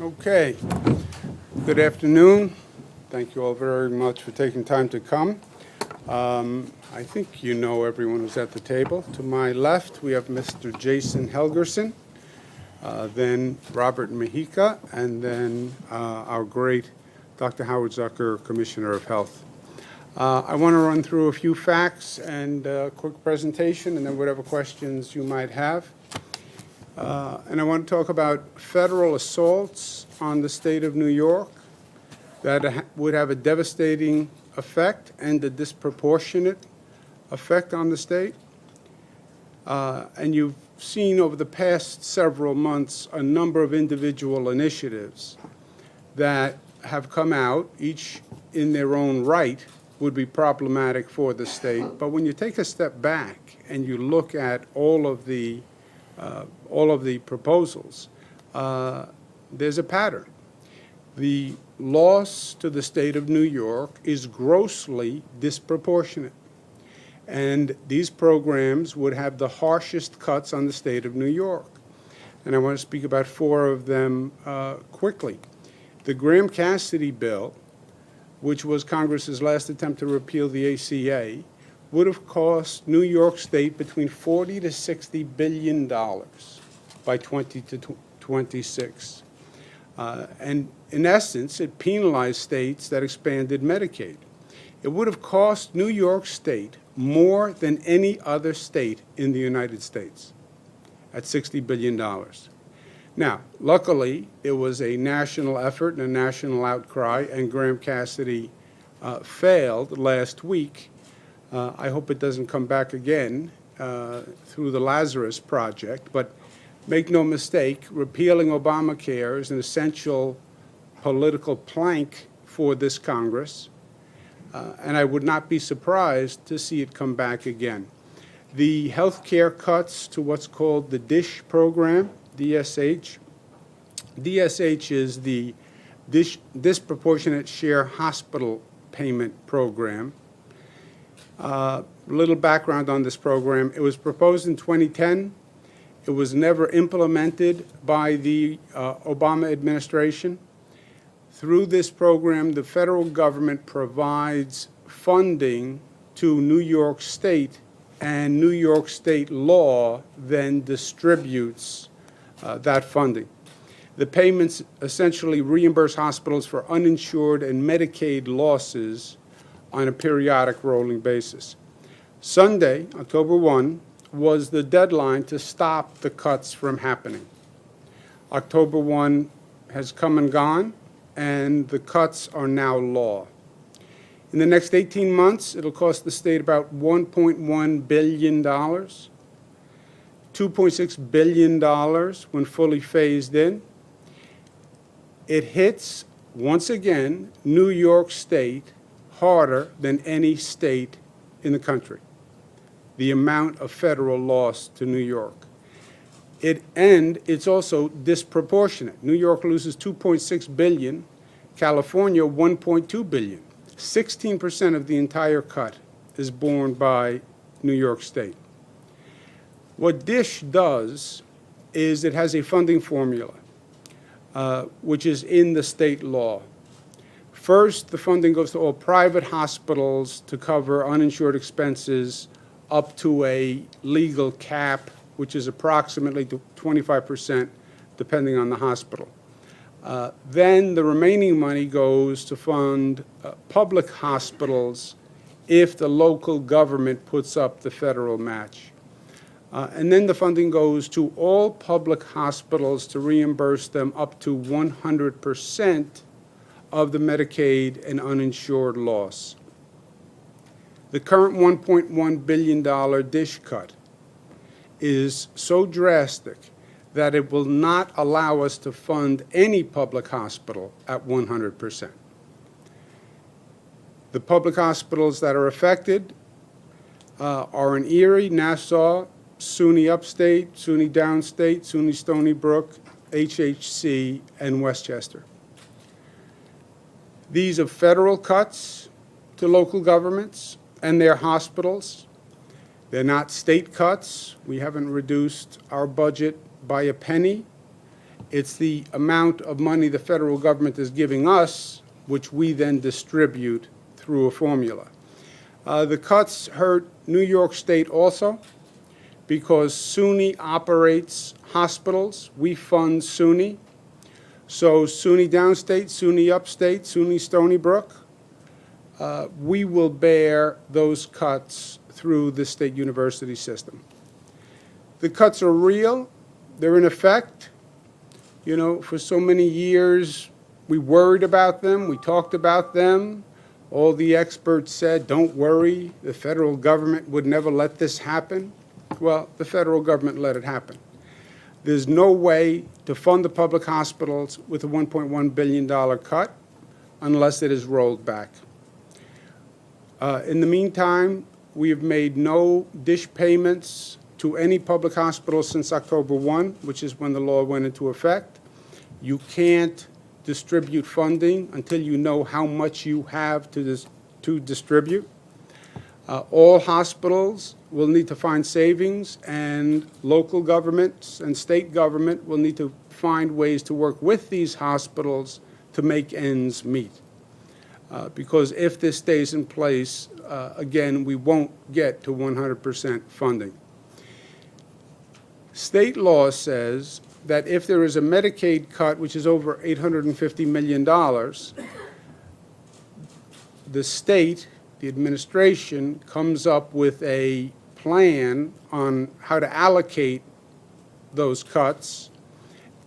Okay. Good afternoon. Thank you all very much for taking time to come. I think you know everyone who's at the table. To my left, we have Mr. Jason Helgerson, then Robert Mejica, and then our great Dr. Howard Zucker, Commissioner of Health. I want to run through a few facts and a quick presentation, and then whatever questions you might have. And I want to talk about federal assaults on the state of New York that would have a devastating effect and a disproportionate effect on the state. And you've seen over the past several months a number of individual initiatives that have come out, each in their own right would be problematic for the state. But when you take a step back and you look at all of the proposals, there's a pattern. The loss to the state of New York is grossly disproportionate. And these programs would have the harshest cuts on the state of New York. And I want to speak about four of them quickly. The Graham-Cassidy bill, which was Congress's last attempt to repeal the ACA, would have cost New York State between $40 to $60 billion by 2026. And in essence, it penalized states that expanded Medicaid. It would have cost New York State more than any other state in the United States at $60 billion. Now, luckily, it was a national effort and a national outcry, and Graham-Cassidy failed last week. I hope it doesn't come back again through the Lazarus Project, but make no mistake, repealing Obamacare is an essential political plank for this Congress, and I would not be surprised to see it come back again. The health care cuts to what's called the DSH program, DSH. DSH is the Disproportionate Share Hospital Payment Program. Little background on this program. It was proposed in 2010. It was never implemented by the Obama administration. Through this program, the federal government provides funding to New York State, and New York State law then distributes that funding. The payments essentially reimburse hospitals for uninsured and Medicaid losses on a periodic rolling basis. Sunday, October 1, was the deadline to stop the cuts from happening. October 1 has come and gone, and the cuts are now law. In the next 18 months, it'll cost the state about $1.1 billion, $2.6 billion when fully phased in. It hits, once again, New York State harder than any state in the country, the amount of federal loss to New York. It's also disproportionate. New York loses $2.6 billion, California $1.2 billion. 16% of the entire cut is borne by New York State. What DSH does is it has a funding formula, which is in the state law. First, the funding goes to all private hospitals to cover uninsured expenses up to a legal cap, which is approximately 25%, depending on the hospital. Then the remaining money goes to fund public hospitals if the local government puts up the federal match. And then the funding goes to all public hospitals to reimburse them up to 100% of the Medicaid and uninsured loss. The current $1.1 billion DSH cut is so drastic that it will not allow us to fund any public hospital at 100%. The public hospitals that are affected are in Erie, Nassau, SUNY Upstate, SUNY Downstate, SUNY Stony Brook, HHC, and Westchester. These are federal cuts to local governments and their hospitals. They're not state cuts. We haven't reduced our budget by a penny, It's the amount of money the federal government is giving us, which we then distribute through a formula. The cuts hurt New York State also because SUNY operates hospitals. We fund SUNY. So SUNY downstate, SUNY upstate, SUNY Stony Brook, we will bear those cuts through the state university system. The cuts are real. They're in effect. You know, for so many years, we worried about them. We talked about them. All the experts said, don't worry, the federal government would never let this happen. Well, the federal government let it happen. There's no way to fund the public hospitals with a $1.1 billion cut unless it is rolled back. In the meantime, we have made no dish payments to any public hospital since October 1, which is when the law went into effect. You can't distribute funding until you know how much you have to distribute. All hospitals will need to find savings, and local governments and state government will need to find ways to work with these hospitals to make ends meet. Because if this stays in place, again, we won't get to 100% funding. State law says that if there is a Medicaid cut, which is over $850 million, the state, the administration, comes up with a plan on how to allocate those cuts,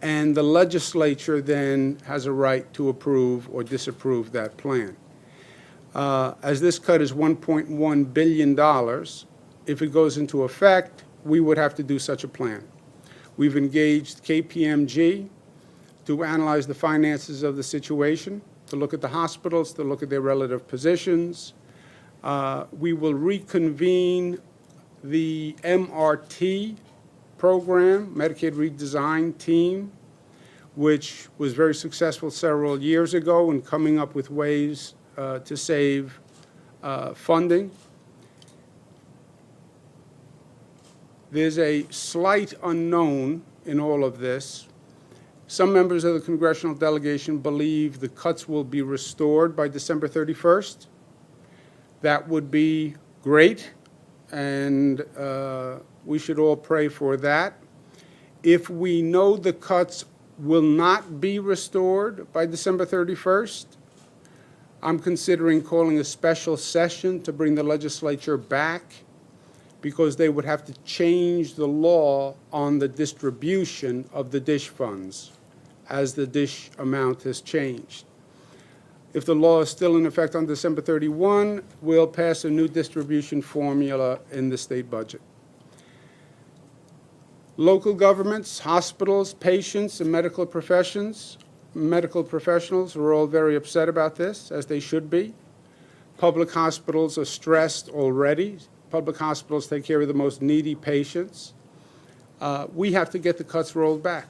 and the legislature then has a right to approve or disapprove that plan. As this cut is $1.1 billion, if it goes into effect, we would have to do such a plan. We've engaged KPMG to analyze the finances of the situation, to look at the hospitals, to look at their relative positions. We will reconvene the MRT program, Medicaid Redesign team, which was very successful several years ago in coming up with ways to save funding. There's a slight unknown in all of this. Some members of the congressional delegation believe the cuts will be restored by December 31st. That would be great, and we should all pray for that. If we know the cuts will not be restored by December 31st, I'm considering calling a special session to bring the legislature back, because they would have to change the law on the distribution of the dish funds as the dish amount has changed. If the law is still in effect on December 31, we'll pass a new distribution formula in the state budget. Local governments, hospitals, patients, and medical professionals are all very upset about this, as they should be. Public hospitals are stressed already. Public hospitals take care of the most needy patients. We have to get the cuts rolled back,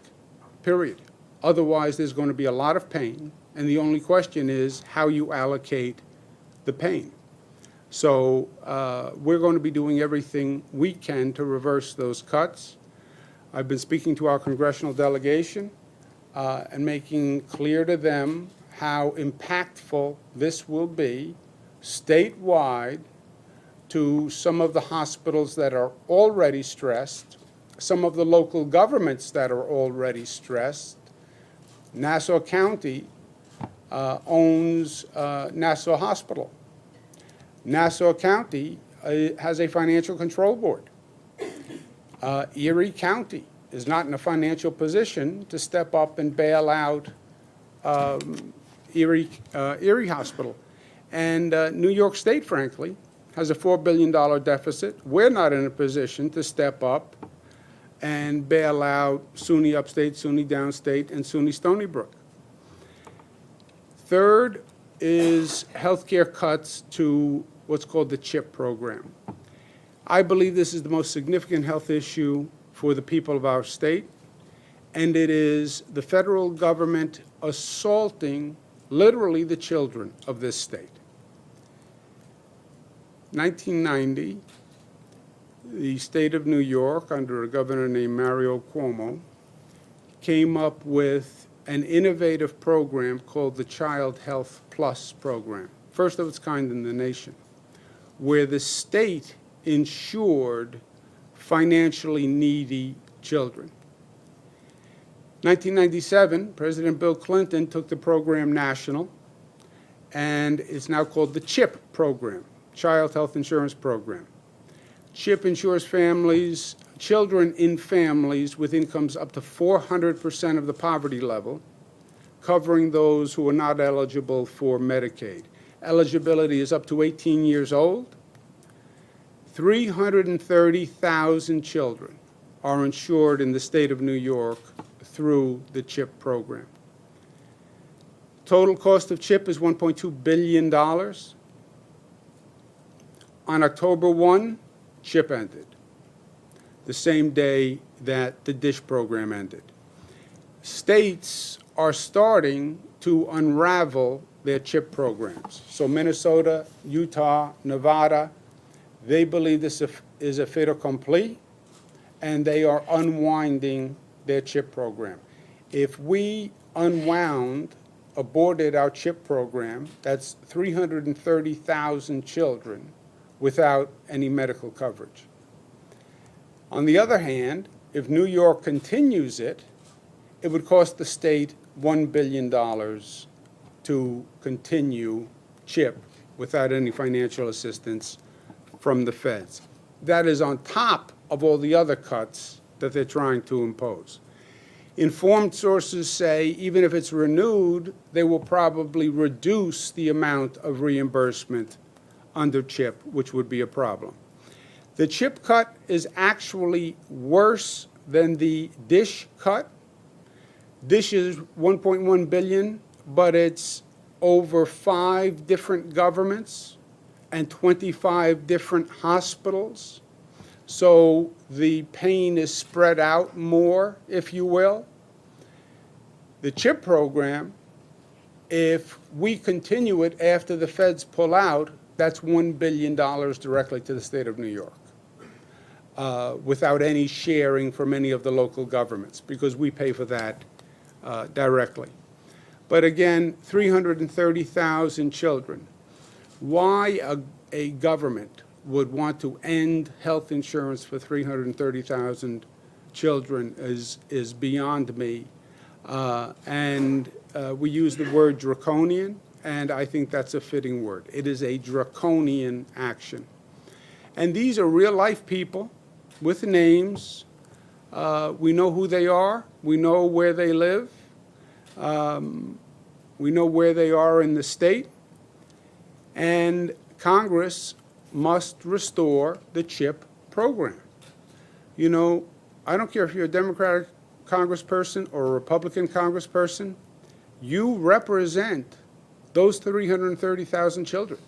period. Otherwise, there's going to be a lot of pain, and the only question is how you allocate the pain. So we're going to be doing everything we can to reverse those cuts. I've been speaking to our congressional delegation and making clear to them how impactful this will be statewide to some of the hospitals that are already stressed, some of the local governments that are already stressed. Nassau County owns Nassau Hospital. Nassau County has a financial control board. Erie County is not in a financial position to step up and bail out Erie Hospital. And New York State, frankly, has a $4 billion deficit. We're not in a position to step up and bail out SUNY Upstate, SUNY Downstate, and SUNY Stony Brook. Third is healthcare cuts to what's called the CHIP program. I believe this is the most significant health issue for the people of our state, and it is the federal government assaulting literally the children of this state. 1990, the state of New York, under a governor named Cuomo, came up with an innovative program called the Child Health Plus program, first of its kind in the nation, where the state insured financially needy children. 1997, President Bill Clinton took the program national, and it's now called the CHIP program, Child Health Insurance Program. CHIP insures children in families with incomes up to 400% of the poverty level, covering those who are not eligible for Medicaid. Eligibility is up to 18 years old. 330,000 children are insured in the state of New York through the CHIP program. Total cost of CHIP is $1.2 billion. On October 1, CHIP ended, the same day that the DISH program ended. States are starting to unravel their CHIP programs. So Minnesota, Utah, Nevada, they believe this is a fait accompli, and they are unwinding their CHIP program. If we aborted our CHIP program, that's 330,000 children without any medical coverage. On the other hand, if New York continues it, it would cost the state $1 billion to continue CHIP without any financial assistance from the feds. That is on top of all the other cuts that they're trying to impose. Informed sources say even if it's renewed, they will probably reduce the amount of reimbursement under CHIP, which would be a problem. The CHIP cut is actually worse than the DISH cut. DISH is $1.1 billion, but it's over 5 different governments and 25 different hospitals. So the pain is spread out more, if you will. The CHIP program, if we continue it after the feds pull out, that's $1 billion directly to the state of New York, without any sharing from any of the local governments, because we pay for that directly. But again, 330,000 children. Why a government would want to end health insurance for 330,000 children is beyond me. We use the word draconian, and I think that's a fitting word. It is a draconian action. And these are real-life people with names. We know who they are. We know where they live. We know where they are in the state. And Congress must restore the CHIP program. You know, I don't care if you're a Democratic congressperson or a Republican congressperson, you represent those 330,000 children.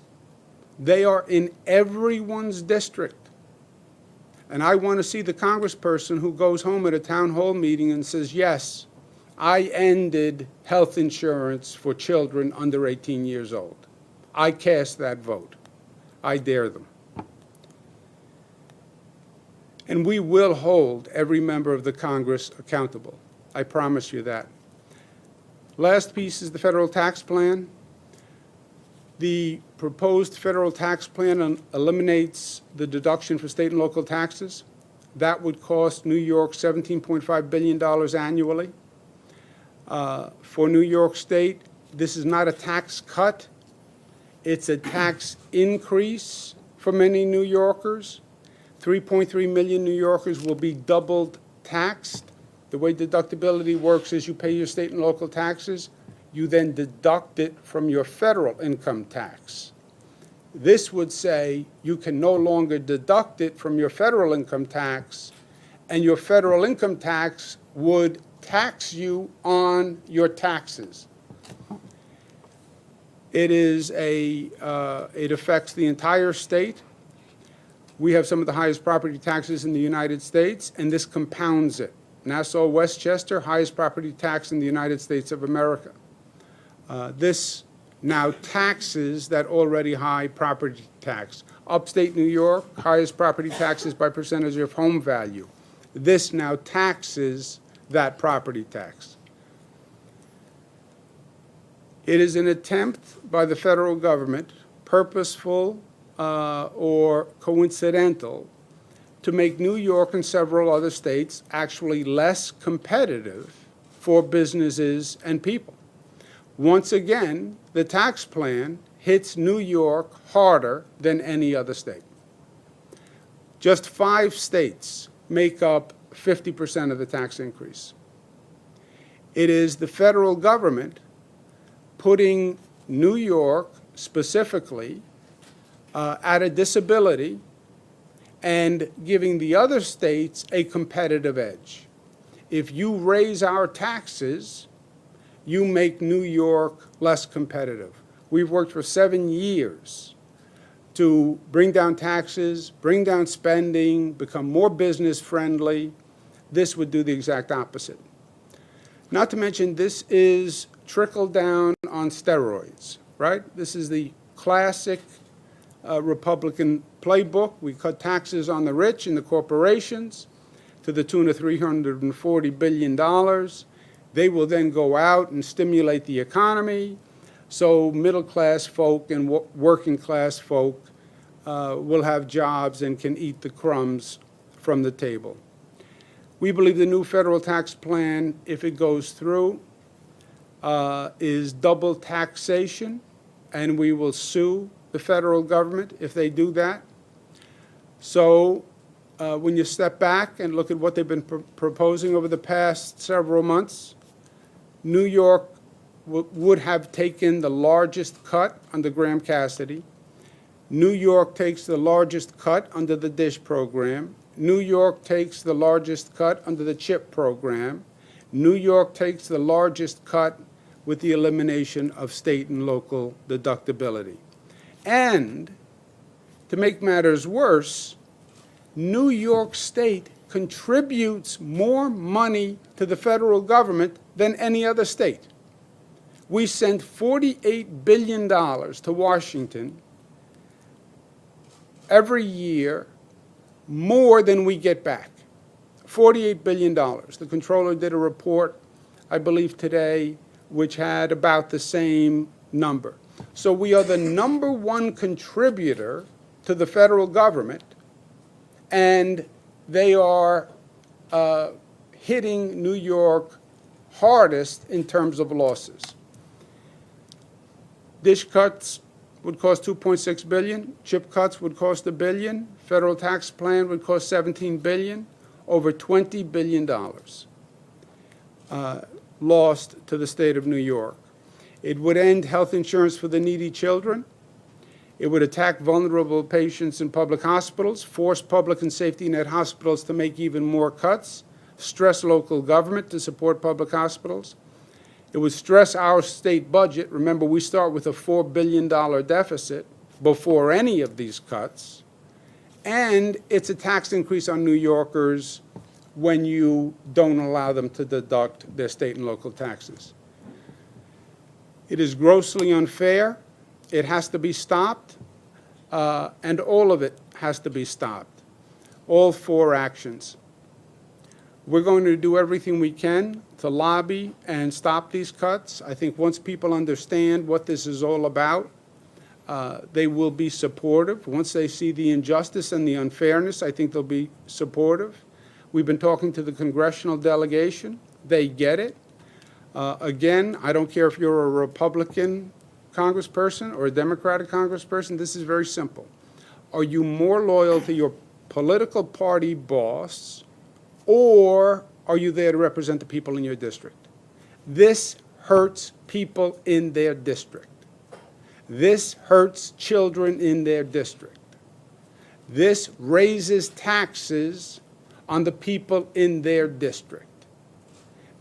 They are in everyone's district. And I want to see the congressperson who goes home at a town hall meeting and says, yes, I ended health insurance for children under 18 years old. I cast that vote. I dare them. And we will hold every member of the Congress accountable. I promise you that. Last piece is the federal tax plan. The proposed federal tax plan eliminates the deduction for state and local taxes. That would cost New York $17.5 billion annually. For New York State, this is not a tax cut. It's a tax increase for many New Yorkers. 3.3 million New Yorkers will be doubled taxed. The way deductibility works is you pay your state and local taxes. You then deduct it from your federal income tax. This would say you can no longer deduct it from your federal income tax, and your federal income tax would tax you on your taxes. It affects the entire state. We have some of the highest property taxes in the United States, and this compounds it. Nassau, Westchester, highest property tax in the United States of America. This now taxes that already high property tax. Upstate New York, highest property taxes by percentage of home value. This now taxes that property tax. It is an attempt by the federal government, purposeful or coincidental, to make New York and several other states actually less competitive for businesses and people. Once again, the tax plan hits New York harder than any other state. Just 5 states make up 50% of the tax increase. It is the federal government putting New York specifically at a disability and giving the other states a competitive edge. If you raise our taxes, you make New York less competitive. We've worked for 7 years to bring down taxes, bring down spending, become more business friendly. This would do the exact opposite. Not to mention, this is trickle down on steroids, right? This is the classic Republican playbook. We cut taxes on the rich and the corporations to the tune of $340 billion. They will then go out and stimulate the economy, so middle-class folk and working-class folk will have jobs and can eat the crumbs from the table. We believe the new federal tax plan, if it goes through, is double taxation, and we will sue the federal government if they do that. So when you step back and look at what they've been proposing over the past several months, New York would have taken the largest cut under Graham Cassidy. New York takes the largest cut under the DISH program. New York takes the largest cut under the CHIP program. New York takes the largest cut with the elimination of state and local deductibility. And to make matters worse, New York State contributes more money to the federal government than any other state. We send $48 billion to Washington every year, more than we get back. $48 billion. The comptroller did a report, I believe today, which had about the same number. So we are the #1 contributor to the federal government, and they are hitting New York hardest in terms of losses. DISH cuts would cost $2.6 billion. CHIP cuts would cost $1 billion. Federal tax plan would cost $17 billion. Over $20 billion lost to the state of New York. It would end health insurance for the needy children. It would attack vulnerable patients in public hospitals, force public and safety net hospitals to make even more cuts, stress local government to support public hospitals. It would stress our state budget. Remember, we start with a $4 billion deficit before any of these cuts. And it's a tax increase on New Yorkers when you don't allow them to deduct their state and local taxes. It is grossly unfair. It has to be stopped, and all of it has to be stopped. All 4 actions. We're going to do everything we can to lobby and stop these cuts. I think once people understand what this is all about, they will be supportive. Once they see the injustice and the unfairness, I think they'll be supportive. We've been talking to the congressional delegation. They get it. Again, I don't care if you're a Republican congressperson or a Democratic congressperson. This is very simple. Are you more loyal to your political party boss, or are you there to represent the people in your district? This hurts people in their district. This hurts children in their district. This raises taxes on the people in their district.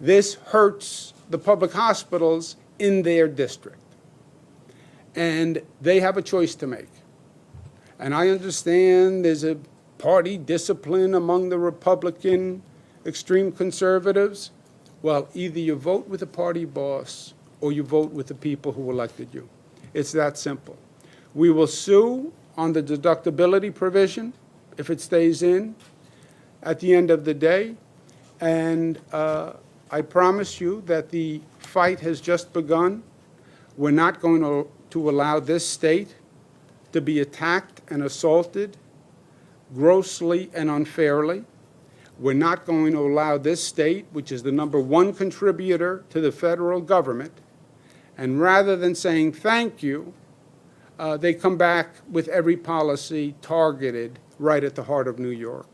This hurts the public hospitals in their district. And they have a choice to make. And I understand there's a party discipline among the Republican extreme conservatives. Well, either you vote with the party boss or you vote with the people who elected you. It's that simple. We will sue on the deductibility provision if it stays in. At the end of the day, And I promise you that the fight has just begun. We're not going to allow this state to be attacked and assaulted grossly and unfairly. We're not going to allow this state, which is the #1 contributor to the federal government, and rather than saying thank you, they come back with every policy targeted right at the heart of New York.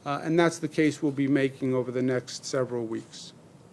And that's the case we'll be making over the next several weeks.